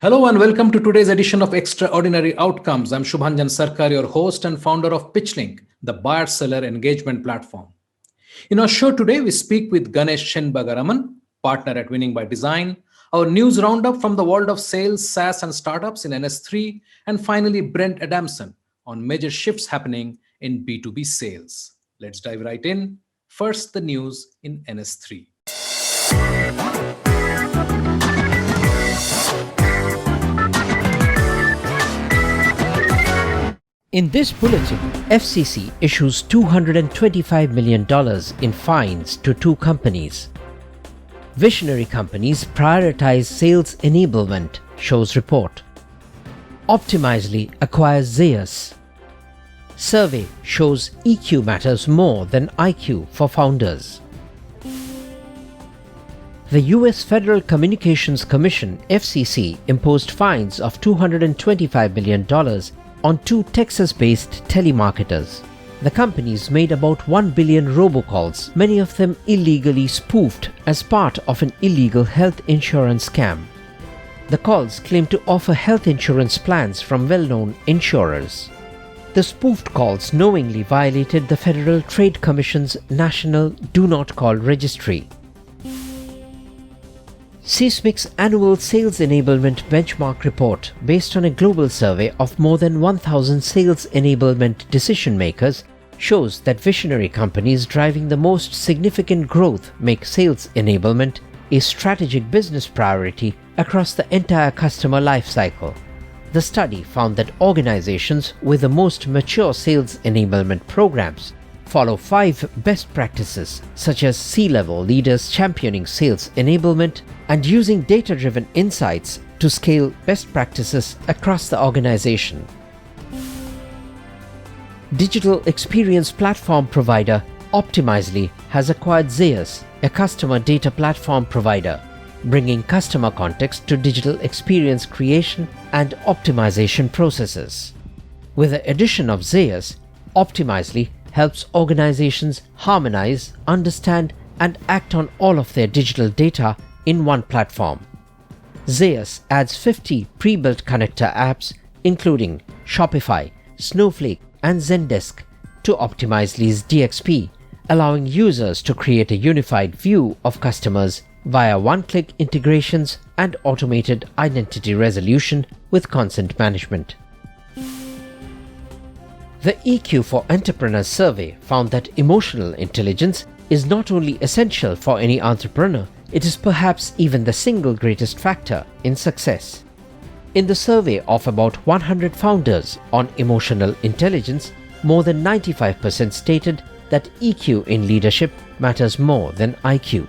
Hello and welcome to today's edition of Extraordinary Outcomes. I'm Shubhanjan Sarkar, your host and founder of PitchLink, the buyer-seller engagement platform. In our show today, we speak with Ganesh Shenbagaraman, partner at Winning by Design, our news roundup from the world of sales, SaaS and startups in NS3, and finally Brent Adamson on major shifts happening in B2B sales. Let's dive right in. First, the news in NS3. In this bulletin, FCC issues $225 million in fines to two companies. Visionary companies prioritize sales enablement, shows report. Optimizely acquires Zeus. Survey shows EQ matters more than IQ for founders. The US Federal Communications Commission, FCC, imposed fines of $225 million on two Texas-based telemarketers. The companies made about 1 billion robocalls, many of them illegally spoofed as part of an illegal health insurance scam. The calls claimed to offer health insurance plans from well-known insurers. The spoofed calls knowingly violated the Federal Trade Commission's National Do Not Call Registry. Seismic's annual sales enablement benchmark report, based on a global survey of more than 1,000 sales enablement decision makers, shows that visionary companies driving the most significant growth make sales enablement a strategic business priority across the entire customer lifecycle. The study found that organizations with the most mature sales enablement programs follow 5 best practices, such as C-level leaders championing sales enablement and using data-driven insights to scale best practices across the organization. Digital experience platform provider Optimizely has acquired Zeus, a customer data platform provider, bringing customer context to digital experience creation and optimization processes. With the addition of Zeus, Optimizely helps organizations harmonize, understand, and act on all of their digital data in one platform. Zeus adds 50 pre-built connector apps, including Shopify, Snowflake, and Zendesk, to Optimizely's DXP, allowing users to create a unified view of customers via one-click integrations and automated identity resolution with consent management. The EQ for Entrepreneurs survey found that emotional intelligence is not only essential for any entrepreneur, it is perhaps even the single greatest factor in success. In the survey of about 100 founders on emotional intelligence, more than 95% stated that EQ in leadership matters more than IQ.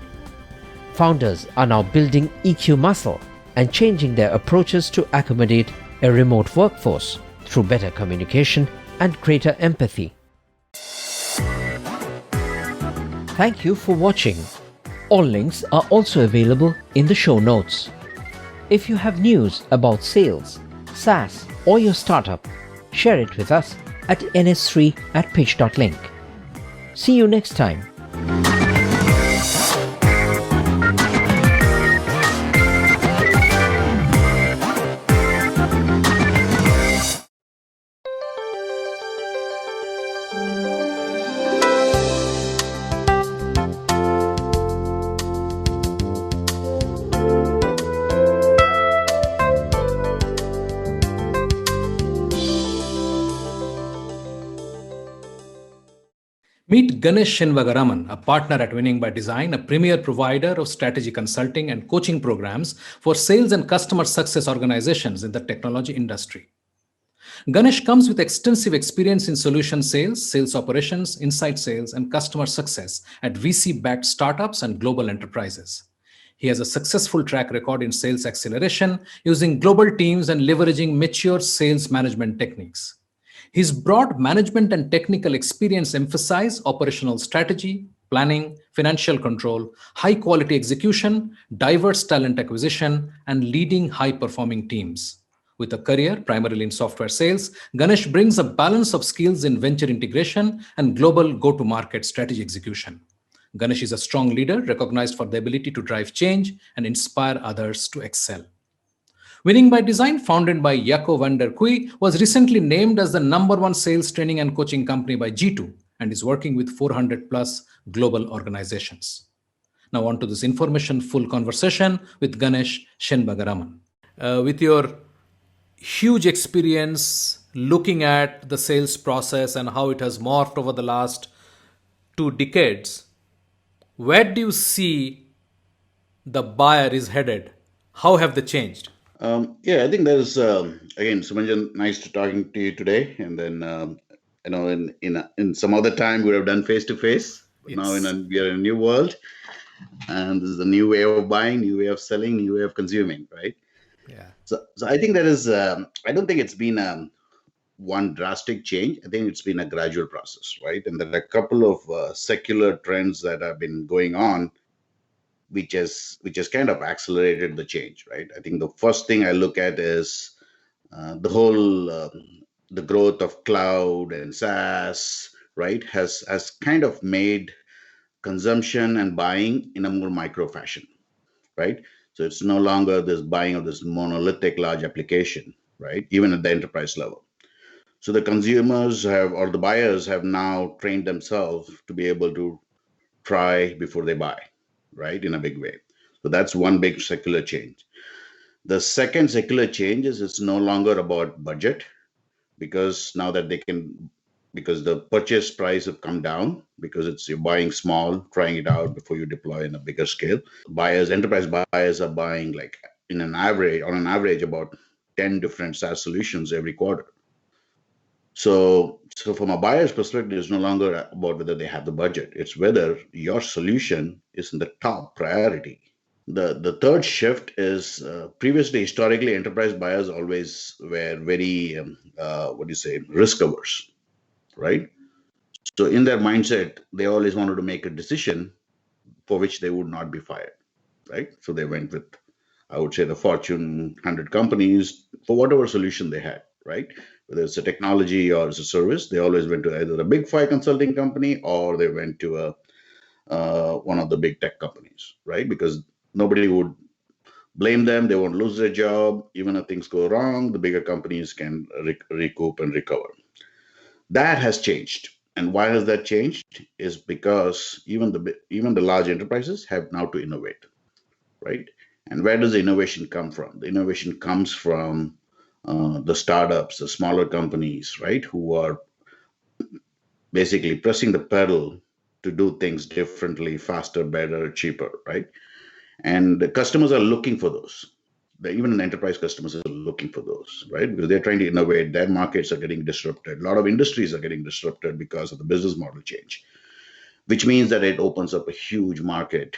Founders are now building EQ muscle and changing their approaches to accommodate a remote workforce through better communication and greater empathy. Thank you for watching. All links are also available in the show notes. If you have news about sales, SaaS, or your startup, share it with us at ns3@pitch.link. See you next time. Meet Ganesh Shenbagaraman, a partner at Winning by Design, a premier provider of strategy consulting and coaching programs for sales and customer success organizations in the technology industry. Ganesh comes with extensive experience in solution sales, sales operations, inside sales, and customer success at VC-backed startups and global enterprises. He has a successful track record in sales acceleration, using global teams and leveraging mature sales management techniques. His broad management and technical experience emphasize operational strategy, planning, financial control, high-quality execution, diverse talent acquisition, and leading high-performing teams. With a career primarily in software sales, Ganesh brings a balance of skills in venture integration and global go-to-market strategy execution. Ganesh is a strong leader, recognized for the ability to drive change and inspire others to excel. Winning by Design, founded by Jaco van der Kuy, was recently named as the number one sales training and coaching company by G2 and is working with 400 plus global organizations. Now, on to this information full conversation with Ganesh Shenbagaraman. With your huge experience looking at the sales process and how it has morphed over the last 2 decades, where do you see the buyer is headed? How have they changed? Yeah, I think there's again, Sumanjan, nice to talking to you today. And then in some other time we would have done face to face, but now Yes. we are in a new world, and this is a new way of buying, new way of selling, new way of consuming, right? Yeah. So I think there is. I don't think it's been one drastic change. I think it's been a gradual process, right? And there are a couple of secular trends that have been going on which has kind of accelerated the change, right? I think the first thing I look at is the whole the growth of cloud and SaaS, right, has kind of made consumption and buying in a more micro fashion, right? So it's no longer this buying of this monolithic large application, right? Even at the enterprise level. So the consumers have, or the buyers have now trained themselves to be able to try before they buy, right, in a big way. So that's one big secular change. The second secular change is it's no longer about budget, because now that they can, because the purchase price have come down, because it's you're buying small, trying it out before you deploy in a bigger scale. Buyers, enterprise buyers are buying like on an average about 10 different SaaS solutions every quarter. So from a buyer's perspective, it's no longer about whether they have the budget. It's whether your solution is in the top priority. The third shift is previously, historically, enterprise buyers always were very, what do you say, risk averse, right? So in their mindset, they always wanted to make a decision for which they would not be fired, right? So they went with, I would say, the Fortune 100 companies for whatever solution they had, right? Whether it's a technology or it's a service, they always went to either a big five consulting company or they went to one of the big tech companies, right? Because nobody would blame them. They won't lose their job. Even if things go wrong, the bigger companies can recoup and recover. That has changed. And why has that changed? Is because even the large enterprises have now to innovate, right? And where does the innovation come from? The innovation comes from the startups, the smaller companies, right, who are basically pressing the pedal to do things differently, faster, better, cheaper, right? And the customers are looking for those. Even the enterprise customers are looking for those, right? Because they're trying to innovate. Their markets are getting disrupted. A lot of industries are getting disrupted because of the business model change, which means that it opens up a huge market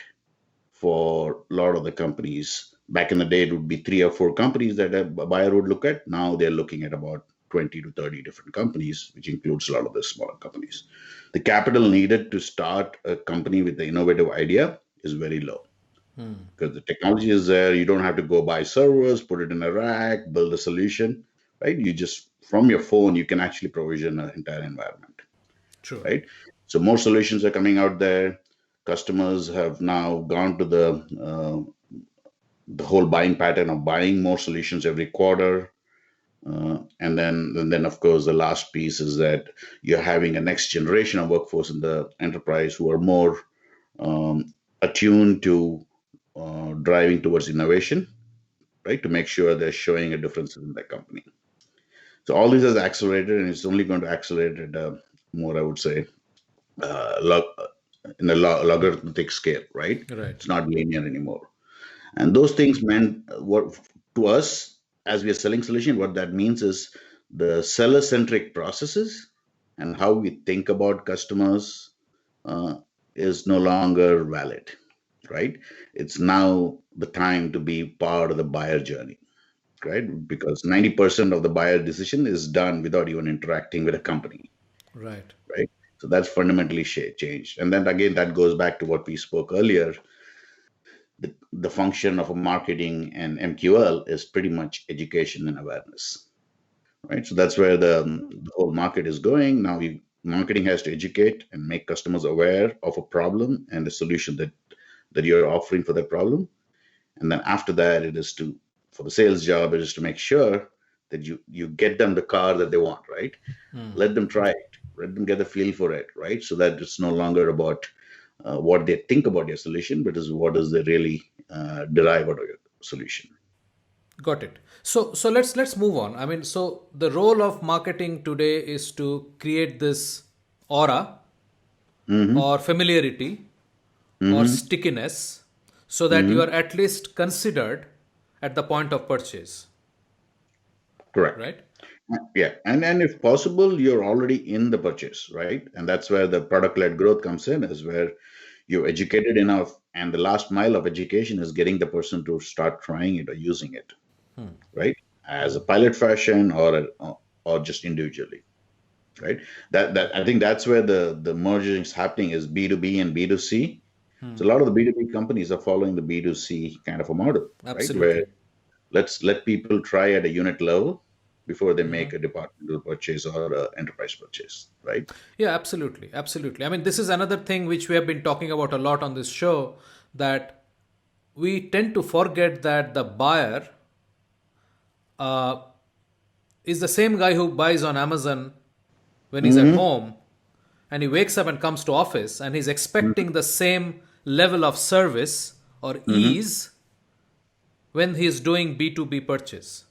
for a lot of the companies. Back in the day, it would be 3 or 4 companies that a buyer would look at. Now they're looking at about 20 to 30 different companies, which includes a lot of the smaller companies. The capital needed to start a company with the innovative idea is very low, because the technology is there. You don't have to go buy servers, put it in a rack, build a solution, right? You just, from your phone, you can actually provision an entire environment, True. right? So more solutions are coming out there. Customers have now gone to the whole buying pattern of buying more solutions every quarter. And then, of course, the last piece is that you're having a next generation of workforce in the enterprise who are more attuned to driving towards innovation, right? To make sure they're showing a difference in their company. So all this has accelerated, and it's only going to accelerate at more, I would say, in a logarithmic scale, right? Right. It's not linear anymore. And those things meant what to us as we are selling solution. What that means is the seller-centric processes and how we think about customers is no longer valid, right? It's now the time to be part of the buyer journey, right? Because 90% of the buyer decision is done without even interacting with a company, Right. right? So that's fundamentally changed. And then again, that goes back to what we spoke earlier. The function of a marketing and MQL is pretty much education and awareness, right? So that's where the whole market is going. Now, marketing has to educate and make customers aware of a problem and the solution that you're offering for that problem. And then after that, it is to for the sales job, it is to make sure that you get them the car that they want, right? Let them try it, let them get a feel for it, right? So that it's no longer about what they think about your solution, but is what does they really derive out of your solution. Got it. So let's move on. I mean, so the role of marketing today is to create this aura Mm-hmm. or familiarity or Mm-hmm. stickiness so that you Mm-hmm. are at least considered at the point of purchase, Correct. right? Yeah, and if possible, you're already in the purchase, right? And that's where the product-led growth comes in, is where you're educated enough, and the last mile of education is getting the person to start trying it or using it, right? As a pilot fashion or just individually, right? That I think that's where the merging is happening is B2B and B2C. So a lot of the B2B companies are following the B2C kind of a model, right? Where Absolutely. let's let people try at a unit level before they make a departmental purchase or a enterprise purchase, right? Yeah, absolutely. Absolutely. I mean, this is another thing which we have been talking about a lot on this show, that we tend to forget that the buyer uh, is the same guy who buys on Amazon when he's at Mm-hmm. home, and he wakes up and comes to office and he's expecting the same level of service or Mm-hmm. ease when he's doing B2B purchase,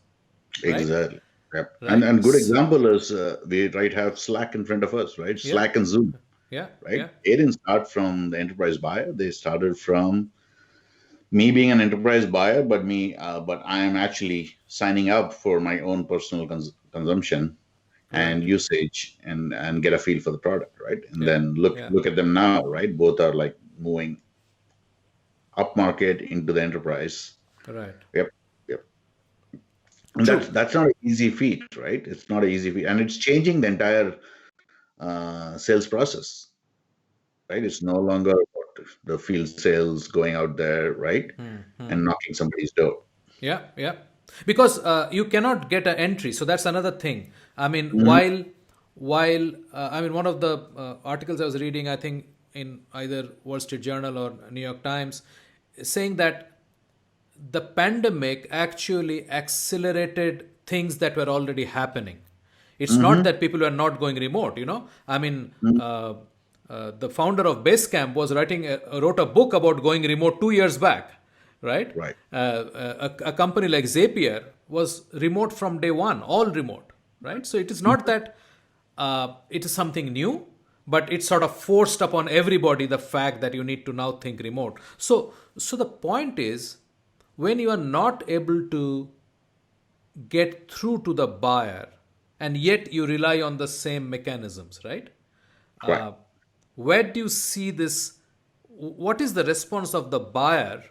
right? Exactly. Yep. And Right? and good example is we right have Slack in front of us, right? Yeah, Slack and Zoom, yeah, right? yeah, They didn't start from the enterprise buyer. They started from me being an enterprise buyer, but I am actually signing up for my own personal consumption and right. usage and get a feel for the product, right? And Yeah, then look yeah, look at them now, right? Both are like moving upmarket into the enterprise. right. Yep. Yep. And that's True. that's not an easy feat, right? It's not an easy feat, and it's changing the entire sales process, right? It's no longer about the field sales going out there, right, and knocking somebody's door. Yeah, yeah. Because you cannot get an entry. So that's another thing. I mean, Hmm. I mean, one of the articles I was reading, I think in either Wall Street Journal or New York Times, saying that the pandemic actually accelerated things that were already happening. It's not Hmm. that people were not going remote, I mean, the founder of Basecamp was wrote a book about going remote 2 years back, right? Right. A company like Zapier was remote from day one, all remote, right? So it is not that it is something new, but it's sort of forced upon everybody the fact that you need to now think remote. So the point is, when you are not able to get through to the buyer and yet you rely on the same mechanisms, right? Right. uh, where do you see this? What is the response of the buyer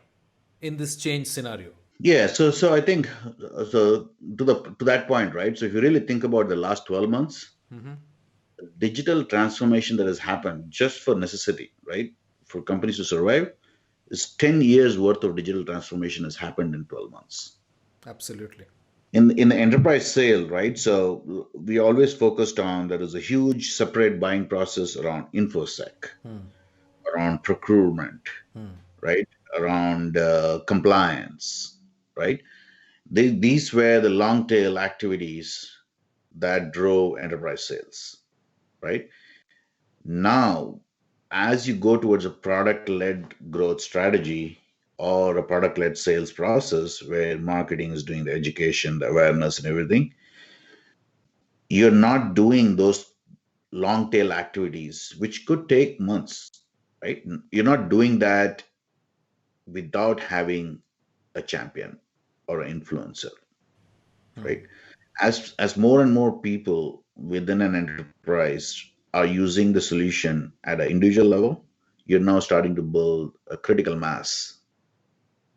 in this change scenario? Yeah. So I think so to that point, right? So if you really think about the last 12 months, digital transformation that has happened just for necessity, right? For companies to survive, is 10 years worth of digital transformation has happened in 12 months. Absolutely. In the enterprise sale, right? So we always focused on there is a huge separate buying process around infosec, around procurement, right? Around compliance, right? These were the long tail activities that drove enterprise sales, right? Now, as you go towards a product led growth strategy or a product led sales process where marketing is doing the education, the awareness, and everything, you're not doing those long tail activities, which could take months, right? You're not doing that without having a champion or an influencer, right? As more and more people within an enterprise are using the solution at an individual level, you're now starting to build a critical mass,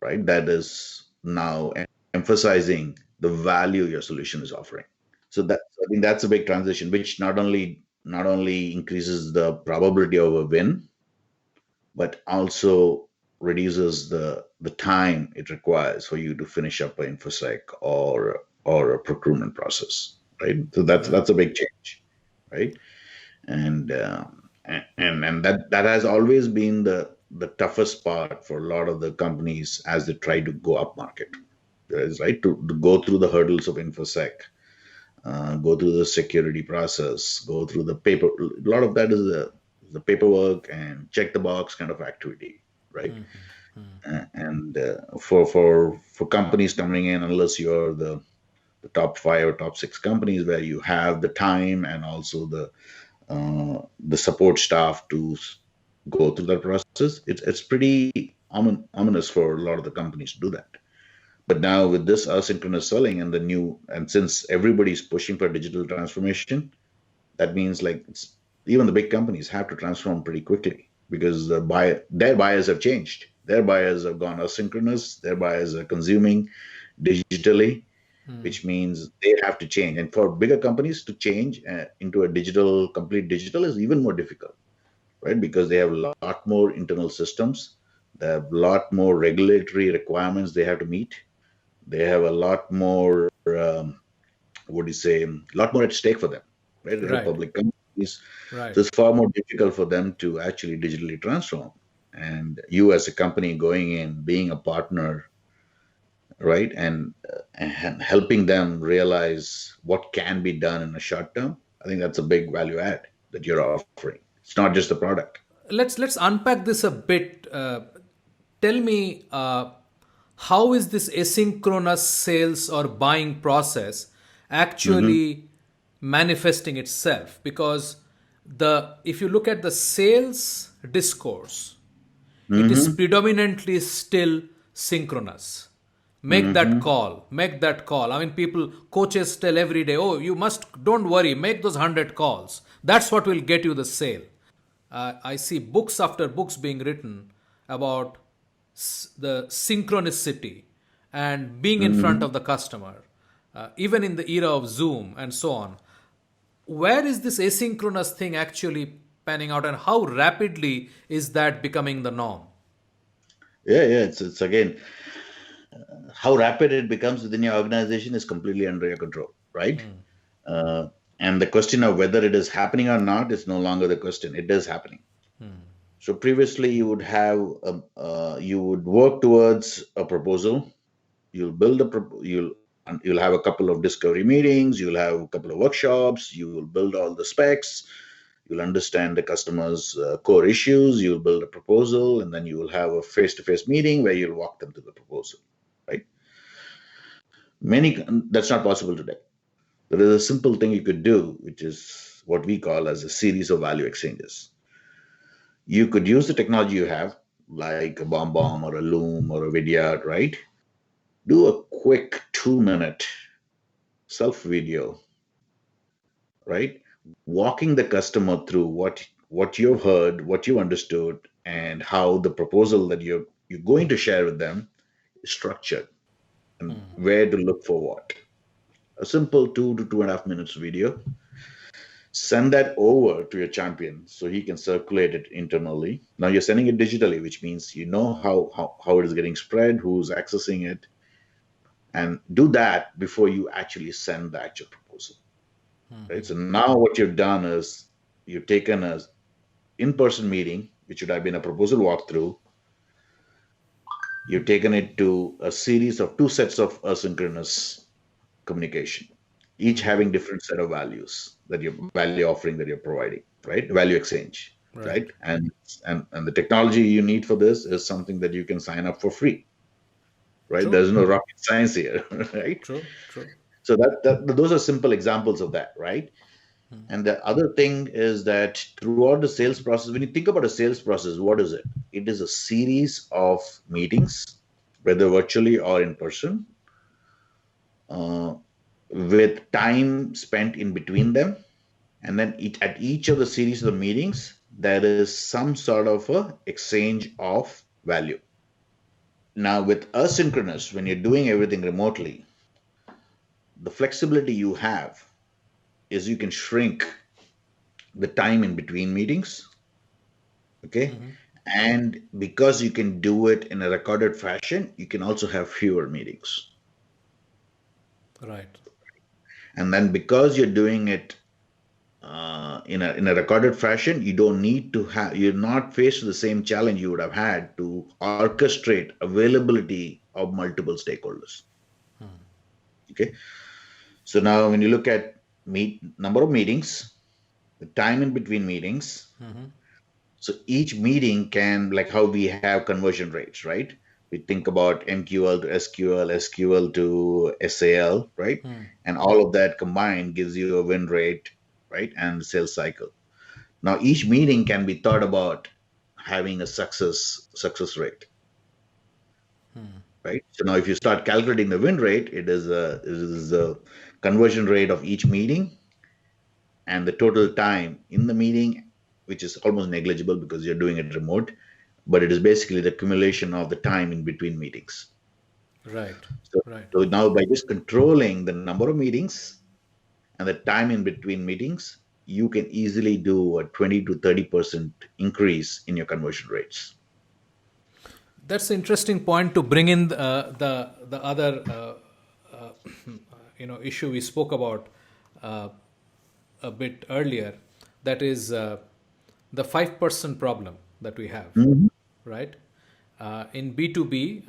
right? That is now emphasizing the value your solution is offering. So that I think that's a big transition, which not only increases the probability of a win, but also reduces the time it requires for you to finish up an infosec or a procurement process, right? So that's Right. a big change, right? And and that has always been the toughest part for a lot of the companies as they try to go up market. is right to go through the hurdles of infosec, go through the security process, go through the paper. A lot of that is the paperwork and check the box kind of activity, right? And for companies coming in, unless you're the top five or top six companies where you have the time and also the support staff to go through that process, it's pretty ominous for a lot of the companies to do that. But now with this asynchronous selling and and since everybody's pushing for digital transformation, that means like even the big companies have to transform pretty quickly because their buyers have changed. Their buyers have gone asynchronous. Their buyers are consuming digitally, which means they have to change. And for bigger companies to change into a complete digital is even more difficult, right? Because they have a lot more internal systems. They have a lot more regulatory requirements they have to meet. They have a lot more, what do you say, a lot more at stake for them, right? They're Right. public companies. Right. So it's far more difficult for them to actually digitally transform. And you as a company going in, being a partner, right? And helping them realize what can be done in a short term, I think that's a big value add that you're offering. It's not just the product. Let's unpack this a bit. Tell me, how is this asynchronous sales or buying process Mm-hmm. actually manifesting itself? Because the if you look at the sales discourse, it is Mm-hmm. predominantly still synchronous. Make that Mm-hmm. call, make that call. I mean, coaches tell every day, oh, don't worry, make those 100 calls. That's what will get you the sale. I see books after books being written about the synchronicity and being in front Mm-hmm. of the customer, even in the era of Zoom and so on. Where is this asynchronous thing actually panning out, and how rapidly is that becoming the norm? Yeah. It's again how rapid it becomes within your organization is completely under your control, right? Uh, and the question of whether it is happening or not is no longer the question. It is happening. So previously, you would work towards a proposal. You'll build you'll have a couple of discovery meetings. You'll have a couple of workshops. You will build all the specs. You'll understand the customer's core issues. You'll build a proposal, and then you will have a face-to-face meeting where you'll walk them through the proposal. Right? Many That's not possible today. There is a simple thing you could do, which is what we call as a series of value exchanges. You could use the technology you have, like a BombBomb or a Loom or a Vidyard, right? Do a quick 2-minute self video, right? Walking the customer through what you've heard, what you understood, and how the proposal that you're going to share with them is structured and where to look for what. A simple 2 to 2.5 minutes video. Send that over to your champion so he can circulate it internally. Now you're sending it digitally, which means you know how it is getting spread, who's accessing it, and do that before you actually send the actual proposal. Right. So now what you've done is you've taken a in-person meeting, which would have been a proposal walkthrough. You've taken it to a series of two sets of asynchronous communication, each having different set of values that your value offering that you're providing, right? Value exchange, Right. right? And the technology you need for this is something that you can sign up for free, right? True. There's no rocket science here, right? True. True. So those are simple examples of that, right? And the other thing is that throughout the sales process, when you think about a sales process, what is it? It is a series of meetings, whether virtually or in person, uh, with time spent in between them. And then at each of the series of the meetings, there is some sort of a exchange of value. Now, with asynchronous, when you're doing everything remotely, the flexibility you have is you can shrink the time in between meetings. Okay. And because you can do it in a recorded fashion, you can also have fewer meetings. Right. And then because you're doing it in a recorded fashion, you don't need to have, you're not faced with the same challenge you would have had to orchestrate availability of multiple stakeholders. Okay. So now when you look at number of meetings, the time in between meetings, so each meeting can, like how we have conversion rates, right? We think about MQL to SQL, SQL to SAL, right? And all of that combined gives you a win rate, right? And sales cycle. Now each meeting can be thought about having a success rate, right? So now if you start calculating the win rate, it is a conversion rate of each meeting and the total time in the meeting, which is almost negligible because you're doing it remote, but it is basically the accumulation of the time in between meetings. Right. So, Right. so now by just controlling the number of meetings and the time in between meetings, you can easily do a 20 to 30% increase in your conversion rates. That's an interesting point to bring in the other issue we spoke about uh, a bit earlier. That is the 5% problem that we have, Mhm. right? In B2B,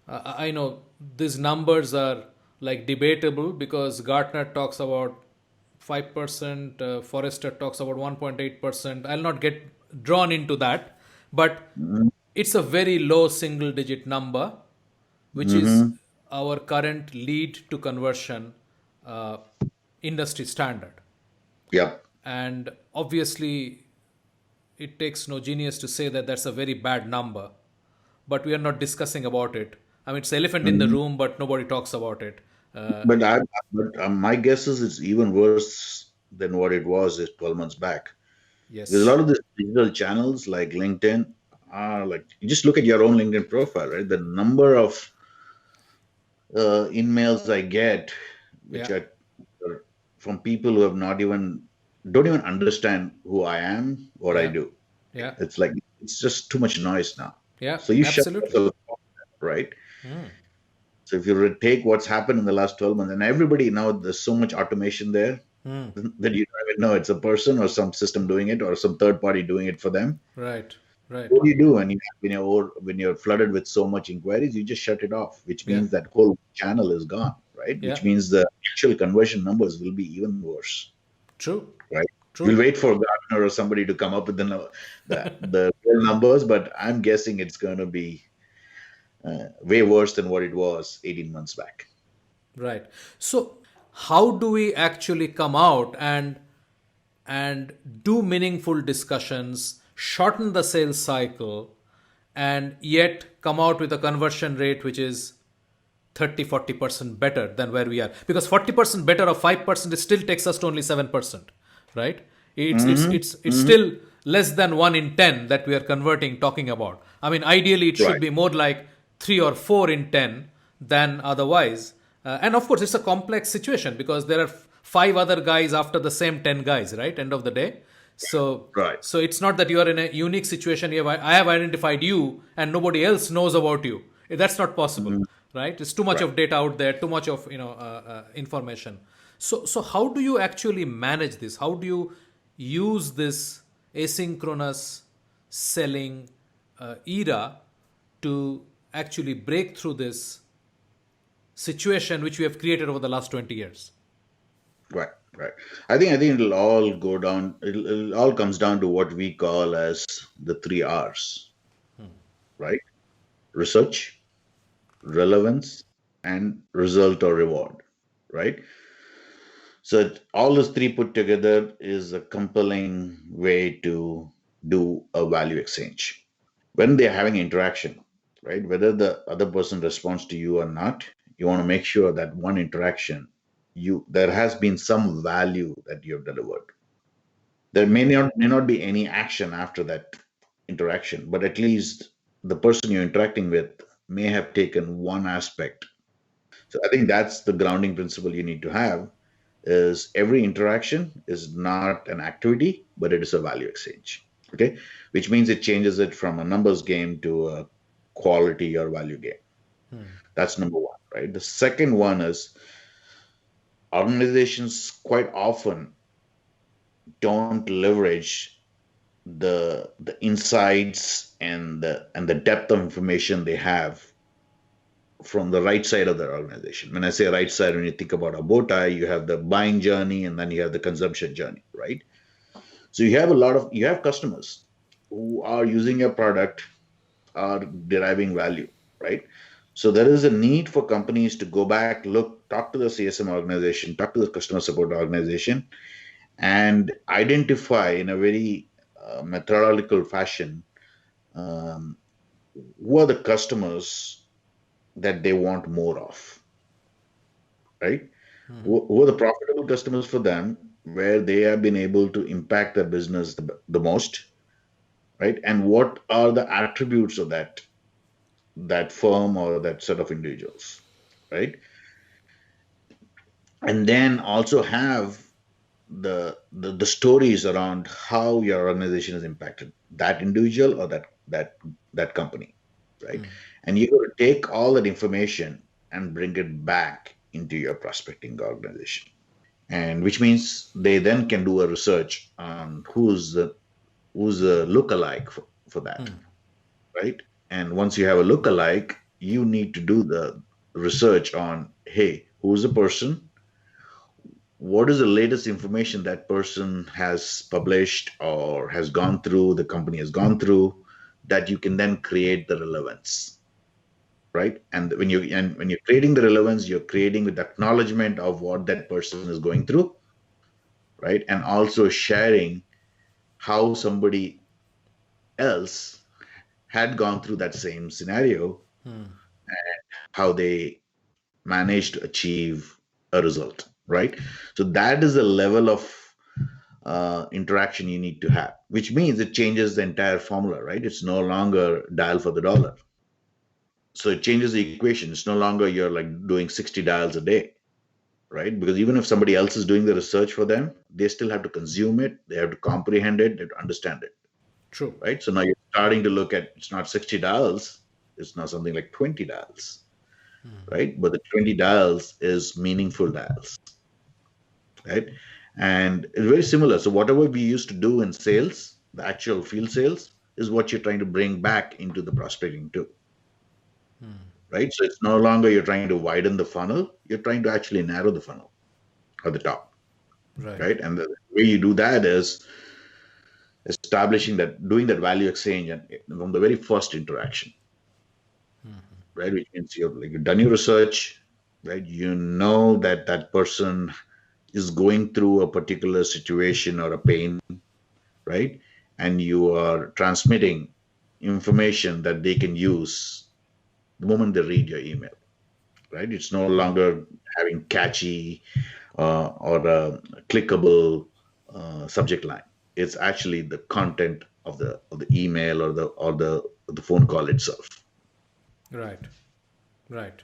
I know these numbers are like debatable because Gartner talks about 5%, Forrester talks about 1.8%. I'll not get drawn into that, but Mhm. it's a very low single digit number, which is Mhm. our current lead to conversion uh, industry standard. Yep. And obviously, it takes no genius to say that that's a very bad number, but we are not discussing about it. I mean, it's elephant in the Mhm. room, but nobody talks about it. But my guess is it's even worse than what it was 12 months back. Because a Yes. lot of these digital channels like LinkedIn are like, you just look at your own LinkedIn profile, right? The number of emails I get, which Yeah. are from people who have not even, don't even understand who I am, what I Yeah. do. Yeah. It's like, it's just too much noise now. Yeah. So you shut Absolutely. yourself off, right? So if you take what's happened in the last 12 months, and everybody now, there's so much automation there that you don't even know it's a person or some system doing it or some third party doing it for them. Right. Right. What do you do when you're flooded with so much inquiries? You just shut it off, which Yeah. means that whole channel is gone, right? Yeah. Which means the actual conversion numbers will be even worse, True. right? We'll True. wait for Gartner or somebody to come up with the real numbers, but I'm guessing it's going to be way worse than what it was 18 months back. Right. So, how do we actually come out and do meaningful discussions, shorten the sales cycle, and yet come out with a conversion rate which is 30-40% better than where we are? Because 40% better of 5% it still takes us to only 7%, right? Hmm. It's Hmm. still less than 1 in 10 that we are converting, talking about. I mean, ideally it should Right. be more like 3 or 4 in 10 than otherwise. And of course it's a complex situation because there are 5 other guys after the same 10 guys, right? End of the day. So Right. so it's not that you are in a unique situation. I have identified you and nobody else knows about you. That's not possible, Mhm. right? It's too much Right. of data out there, too much of information. So how do you actually manage this? How do you use this asynchronous selling era to actually break through this situation which we have created over the last 20 years? Right. Right. I think it'll all go down. It all comes down to what we call as the three R's, right? Research, relevance, and result or reward, right? So all those three put together is a compelling way to do a value exchange. When they're having interaction, right? Whether the other person responds to you or not, you want to make sure that one interaction, you there has been some value that you have delivered. There may not be any action after that interaction, but at least the person you're interacting with may have taken one aspect. So I think that's the grounding principle you need to have is every interaction is not an activity, but it is a value exchange. Okay. Which means it changes it from a numbers game to a quality or value game. That's number one, right? The second one is organizations quite often don't leverage the insights and the depth of information they have from the right side of the organization. When I say right side, when you think about a bow tie, you have the buying journey and then you have the consumption journey, right? So you have customers who are using your product, are deriving value, right? So there is a need for companies to go back, look, talk to the CSM organization, talk to the customer support organization, and identify in a very methodological fashion um, who are the customers that they want more of, right? Who are the profitable customers for them, where they have been able to impact their business the most, right? And what are the attributes of that firm or that set of individuals, right? And then also have the stories around how your organization has impacted that individual or that company, right? And you got to take all that information and bring it back into your prospecting organization, and which means they then can do a research on who's the lookalike for that, right? And once you have a lookalike, you need to do the research on, hey, who's the person, what is the latest information that person has published or has gone through, the company has gone through, that you can then create the relevance, right? And when you're creating the relevance, you're creating with acknowledgement of what that person is going through, right? And also sharing how somebody else had gone through that same scenario, how they managed to achieve a result, right? So that is the level of interaction you need to have, which means it changes the entire formula, right? It's no longer dial for the dollar. So it changes the equation. It's no longer you're like doing 60 dials a day, right? Because even if somebody else is doing the research for them, they still have to consume it, they have to comprehend it, they have to understand it, True. right? So now you're starting to look at, it's not 60 dials, it's now something like 20 dials, right? But the 20 dials is meaningful dials, right? And it's very similar. So whatever we used to do in sales, the actual field sales, is what you're trying to bring back into the prospecting too, right? So it's no longer you're trying to widen the funnel, you're trying to actually narrow the funnel at the top, Right. right? And the way you do that is establishing that, doing that value exchange and from the very first interaction, right? Which means you've done your research, right? You know that that person is going through a particular situation or a pain, right? And you are transmitting information that they can use the moment they read your email, right? It's no longer having catchy or a clickable subject line. It's actually the content of the email or the phone call itself. Right. Right.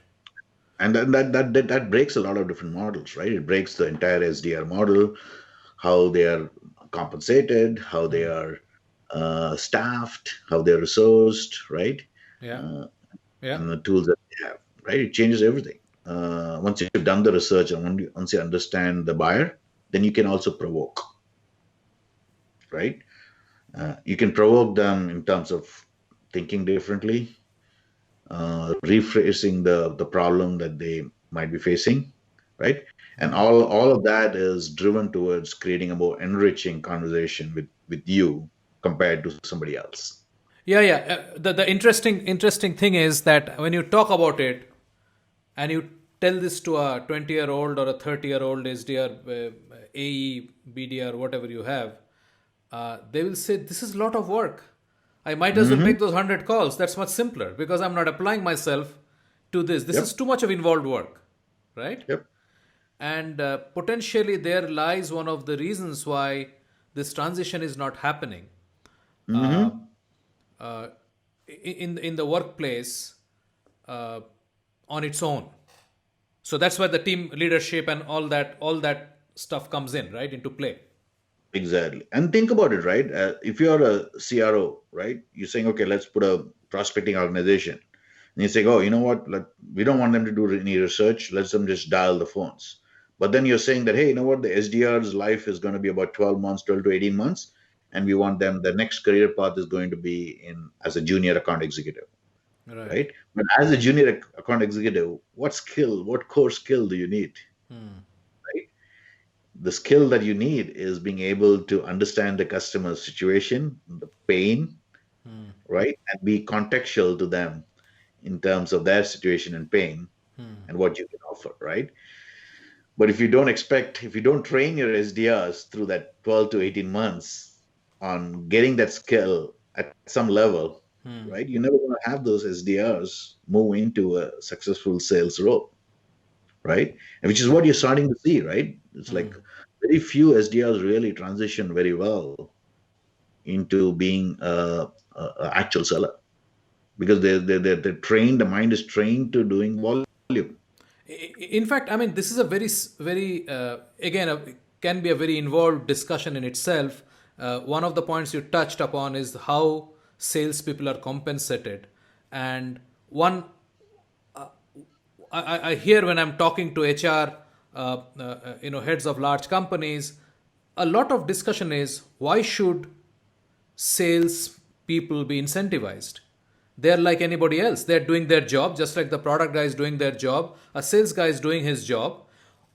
And that breaks a lot of different models, right? It breaks the entire SDR model, how they are compensated, how they are staffed, how they're resourced, right? Yeah. Uh, Yeah. and the tools that they have, right? It changes everything. Once you've done the research and once you understand the buyer, then you can also provoke, right? You can provoke them in terms of thinking differently, rephrasing the problem that they might be facing, right? And all of that is driven towards creating a more enriching conversation with you compared to somebody else. Yeah. Yeah. The interesting thing is that when you talk about it and you tell this to a 20-year-old or a 30-year-old SDR, AE, BDR, whatever you have, they will say, this is a lot of work. I might as well Hmm. make those 100 calls. That's much simpler because I'm not applying myself to this. This is Yep. too much of involved work, right? Yep. And potentially there lies one of the reasons why this transition is not happening Hmm. uh, in the workplace uh, on its own. So that's where the team leadership and all that stuff comes in, right, into play. Exactly. And think about it, right? If you're a CRO, right, you're saying, okay, let's put a prospecting organization. And you say, oh, you know what? We don't want them to do any research. Let them just dial the phones. But then you're saying that, hey, you know what? The SDR's life is going to be about 12 months, 12 to 18 months. And we want them, the next career path is going to be in as a junior account executive. Right. right? But as a junior account executive, what core skill do you need, right? The skill that you need is being able to understand the customer's situation, the pain, right? And be contextual to them in terms of their situation and pain and what you can offer, right? But if you don't train your SDRs through that 12 to 18 months on getting that skill at some level, right? You're never going to have those SDRs move into a successful sales role, right? And which is what you're starting to see, right? It's like very few SDRs really transition very well into being a actual seller because they're trained, the mind is trained to doing volume. In fact, I mean, this is a very again can be a very involved discussion in itself. One of the points you touched upon is how salespeople are compensated, and one I hear when I'm talking to HR, heads of large companies, a lot of discussion is why should sales people be incentivized? They're like anybody else. They're doing their job, just like the product guy is doing their job. A sales guy is doing his job.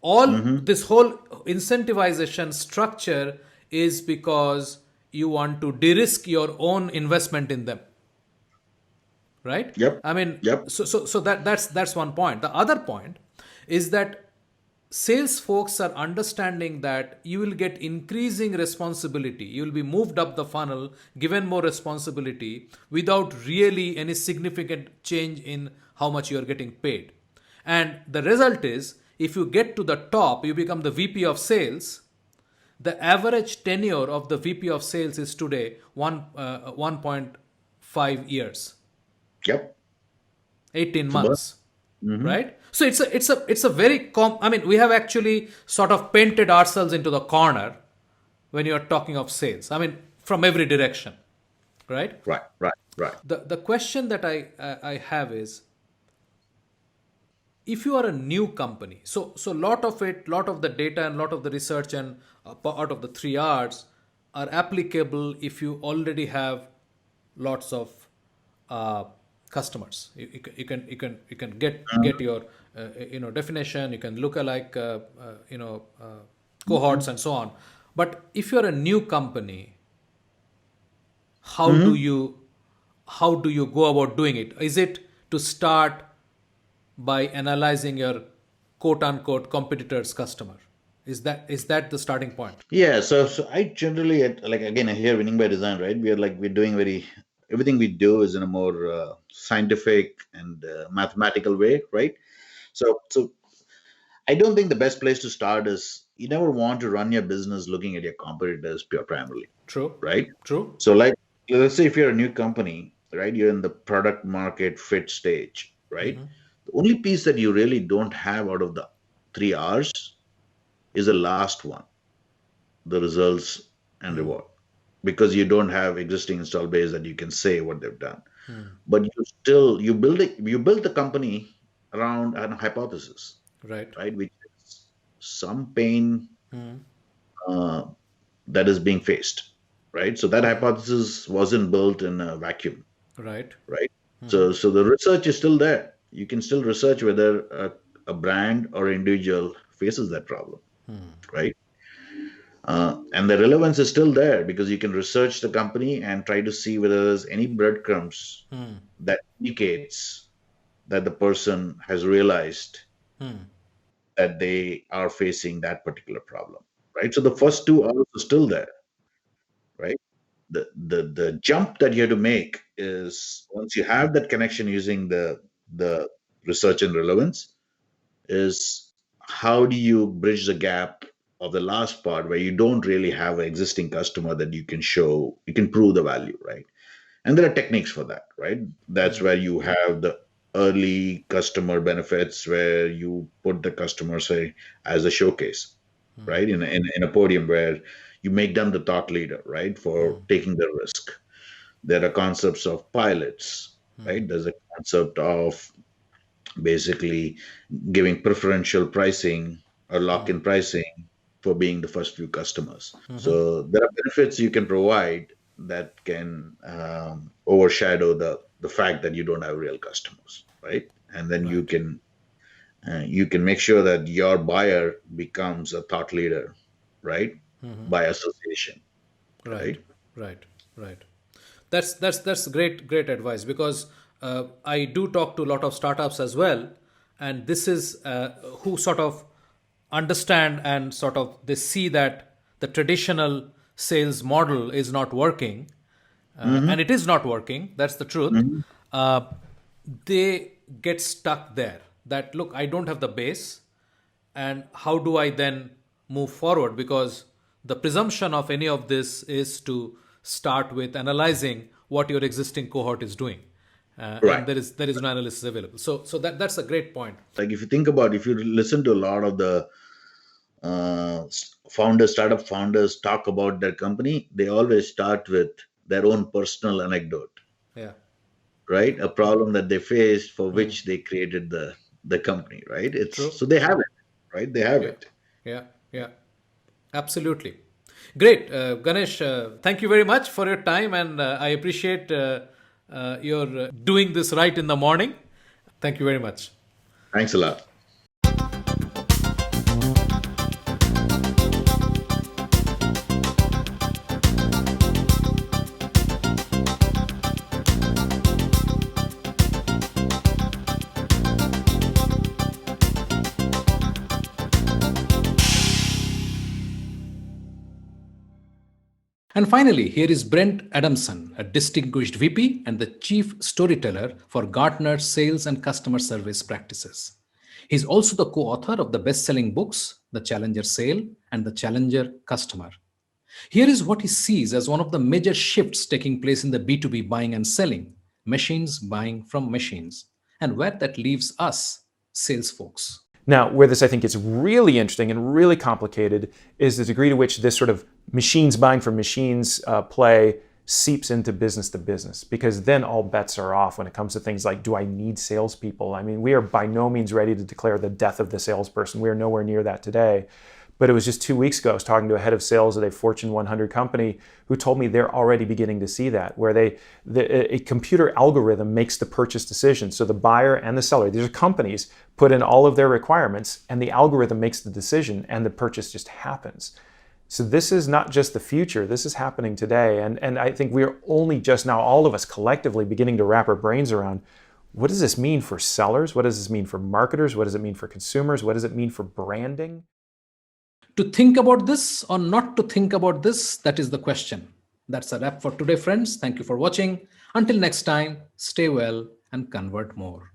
All Hmm. this whole incentivization structure is because you want to de-risk your own investment in them, right? Yep. I mean, Yep. so that's one point. The other point is that sales folks are understanding that you will get increasing responsibility, you will be moved up the funnel, given more responsibility without really any significant change in how much you are getting paid. And the result is, if you get to the top, you become the VP of sales. The average tenure of the VP of sales is today 1.5 years, Yep. 18 So, but months, right? So it's a very I mean, we have actually sort of painted ourselves into the corner when you're talking of sales, I mean, from every direction, right? right, right, right. The question that I have is, if you are a new company, so lot of the data and lot of the research and part of the 3 R's are applicable if you already have lots of uh, customers. You can get your definition. You can look alike cohorts and so on. But if you're a new company, how do Hmm. you how do you go about doing it? Is it to start by analyzing your quote unquote competitors customer? Is that the starting point? Yeah. So I generally like again here winning by design, right? We're doing very everything we do is in a more scientific and mathematical way, right? So I don't think the best place to start is you never want to run your business looking at your competitors pure primarily, True. right? True. So like let's say if you're a new company, right? You're in the product market fit stage, right? The only piece that you really don't have out of the 3 R's is the last one, the results and reward, because you don't have existing install base that you can say what they've done. But you build the company around an hypothesis, Right. right? Which is some pain uh, that is being faced, right? So that hypothesis wasn't built in a vacuum, Right. right? So the research is still there. You can still research whether a brand or individual faces that problem, right? And the relevance is still there because you can research the company and try to see whether there's any breadcrumbs that indicates that the person has realized that they are facing that particular problem, right? So the first two are also still there, right? The jump that you have to make is once you have that connection using the research and relevance is how do you bridge the gap of the last part where you don't really have an existing customer that you can prove the value, right? And there are techniques for that, right? That's where you have the early customer benefits where you put the customer say as a showcase, right? In a podium where you make them the thought leader, right? For taking the risk. There are concepts of pilots, right? There's a concept of basically giving preferential pricing or lock-in pricing for being the first few customers. So there are benefits you can provide that can overshadow the the fact that you don't have real customers, right? And then Right. you can make sure that your buyer becomes a thought leader, right? By association, Right, right? right, right. That's great advice, because I do talk to a lot of startups as well, and this is who sort of understand and sort of they see that the traditional sales model is not working, Hmm. and it is not working. That's the truth. Hmm. Uh, they get stuck there. That look, I don't have the base, and how do I then move forward? Because the presumption of any of this is to start with analyzing what your existing cohort is doing, and Right. there is no analysis available. So that's a great point. Like if you listen to a lot of the startup founders talk about their company, they always start with their own personal anecdote, Yeah. right? A problem that they faced for which they created the company, right? It's True. so they have it, right? They have Yeah. it. Yeah. Yeah. Absolutely. Great. Ganesh, thank you very much for your time, and I appreciate your doing this right in the morning. Thank you very much. Thanks a lot. And finally, here is Brent Adamson, a distinguished VP and the chief storyteller for Gartner Sales and Customer Service Practices. He's also the co author of the best selling books, The Challenger Sale and The Challenger Customer. Here is what he sees as one of the major shifts taking place in the B2B buying and selling, machines buying from machines, and where that leaves us, sales folks. Now, where this I think gets really interesting and really complicated is the degree to which this sort of machines buying from machines play seeps into business to business, because then all bets are off when it comes to things like, do I need salespeople? I mean, we are by no means ready to declare the death of the salesperson. We are nowhere near that today. But it was just 2 weeks ago, I was talking to a head of sales at a Fortune 100 company who told me they're already beginning to see that, where a computer algorithm makes the purchase decision. So the buyer and the seller, these are companies, put in all of their requirements, and the algorithm makes the decision, and the purchase just happens. So this is not just the future, this is happening today. And I think we're only just now, all of us collectively, beginning to wrap our brains around, what does this mean for sellers? What does this mean for marketers? What does it mean for consumers? What does it mean for branding? To think about this or not to think about this, that is the question. That's a wrap for today, friends. Thank you for watching. Until next time, stay well and convert more.